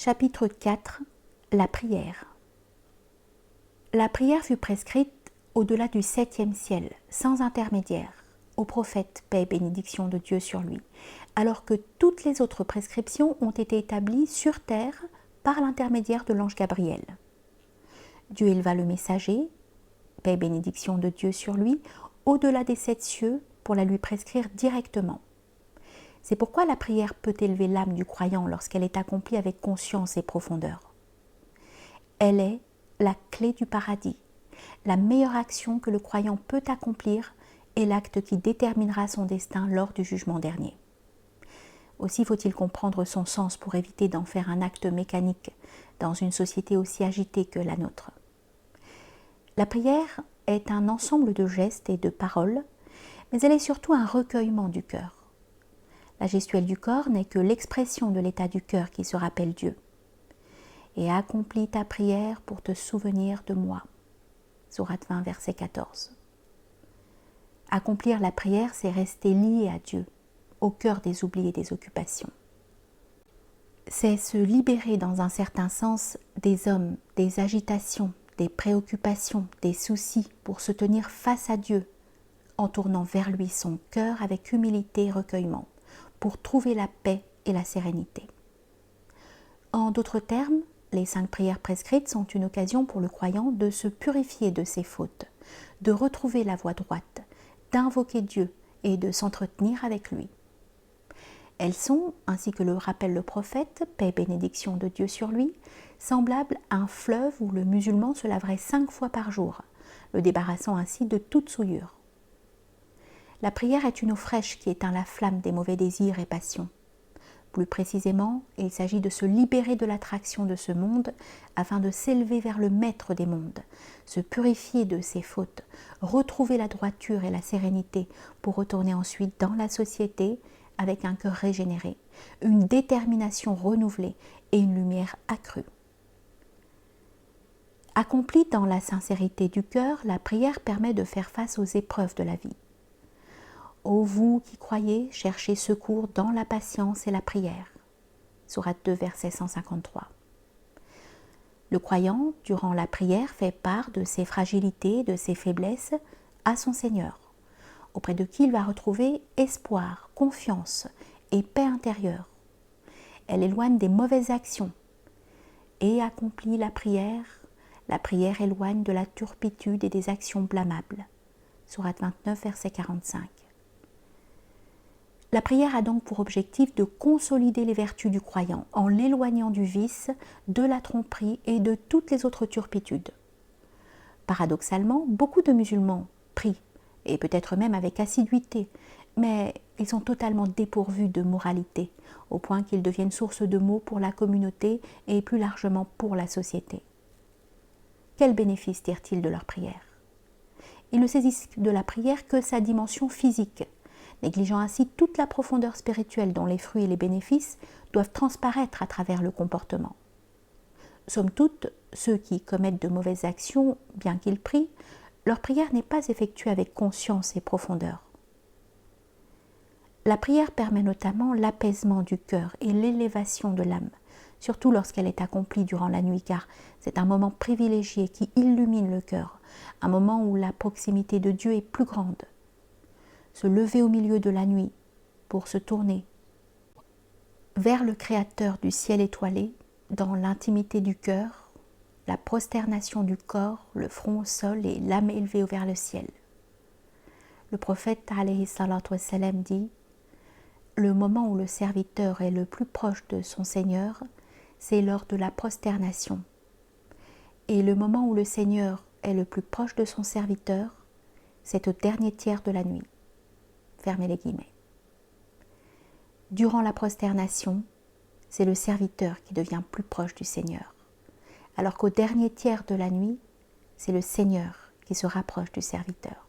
Chapitre 4. La prière. La prière fut prescrite au-delà du 7e ciel, sans intermédiaire, au prophète, paix et bénédiction de Dieu sur lui, alors que toutes les autres prescriptions ont été établies sur terre par l'intermédiaire de l'ange Gabriel. Dieu éleva le messager, paix et bénédiction de Dieu sur lui, au-delà des 7 cieux pour la lui prescrire directement. C'est pourquoi la prière peut élever l'âme du croyant lorsqu'elle est accomplie avec conscience et profondeur. Elle est la clé du paradis. La meilleure action que le croyant peut accomplir est l'acte qui déterminera son destin lors du jugement dernier. Aussi faut-il comprendre son sens pour éviter d'en faire un acte mécanique dans une société aussi agitée que la nôtre. La prière est un ensemble de gestes et de paroles, mais elle est surtout un recueillement du cœur. La gestuelle du corps n'est que l'expression de l'état du cœur qui se rappelle Dieu. Et accomplis ta prière pour te souvenir de moi. Sourate 20, verset 14. Accomplir la prière, c'est rester lié à Dieu, au cœur des oublis et des occupations. C'est se libérer dans un certain sens des hommes, des agitations, des préoccupations, des soucis pour se tenir face à Dieu, en tournant vers lui son cœur avec humilité et recueillement, pour trouver la paix et la sérénité. En d'autres termes, les 5 prières prescrites sont une occasion pour le croyant de se purifier de ses fautes, de retrouver la voie droite, d'invoquer Dieu et de s'entretenir avec lui. Elles sont, ainsi que le rappelle le prophète, paix et bénédiction de Dieu sur lui, semblables à un fleuve où le musulman se laverait 5 fois par jour, le débarrassant ainsi de toute souillure. La prière est une eau fraîche qui éteint la flamme des mauvais désirs et passions. Plus précisément, il s'agit de se libérer de l'attraction de ce monde afin de s'élever vers le maître des mondes, se purifier de ses fautes, retrouver la droiture et la sérénité pour retourner ensuite dans la société avec un cœur régénéré, une détermination renouvelée et une lumière accrue. Accomplie dans la sincérité du cœur, la prière permet de faire face aux épreuves de la vie. Ô vous qui croyez, cherchez secours dans la patience et la prière. Sourate 2, verset 153. Le croyant, durant la prière, fait part de ses fragilités, de ses faiblesses à son Seigneur, auprès de qui il va retrouver espoir, confiance et paix intérieure. Elle éloigne des mauvaises actions et accomplit la prière. La prière éloigne de la turpitude et des actions blâmables. Sourate 29, verset 45. La prière a donc pour objectif de consolider les vertus du croyant en l'éloignant du vice, de la tromperie et de toutes les autres turpitudes. Paradoxalement, beaucoup de musulmans prient, et peut-être même avec assiduité, mais ils sont totalement dépourvus de moralité, au point qu'ils deviennent source de maux pour la communauté et plus largement pour la société. Quel bénéfice tirent-ils de leur prière? Ils ne saisissent de la prière que sa dimension physique, négligeant ainsi toute la profondeur spirituelle dont les fruits et les bénéfices doivent transparaître à travers le comportement. Somme toute, ceux qui commettent de mauvaises actions, bien qu'ils prient, leur prière n'est pas effectuée avec conscience et profondeur. La prière permet notamment l'apaisement du cœur et l'élévation de l'âme, surtout lorsqu'elle est accomplie durant la nuit, car c'est un moment privilégié qui illumine le cœur, un moment où la proximité de Dieu est plus grande. Se lever au milieu de la nuit pour se tourner vers le Créateur du ciel étoilé, dans l'intimité du cœur, la prosternation du corps, le front au sol et l'âme élevée vers le ciel. Le prophète alayhi salatu wassalam dit « Le moment où le serviteur est le plus proche de son Seigneur, c'est lors de la prosternation. Et le moment où le Seigneur est le plus proche de son serviteur, c'est au dernier tiers de la nuit. » Fermez les guillemets. Durant la prosternation, c'est le serviteur qui devient plus proche du Seigneur, alors qu'au dernier tiers de la nuit, c'est le Seigneur qui se rapproche du serviteur.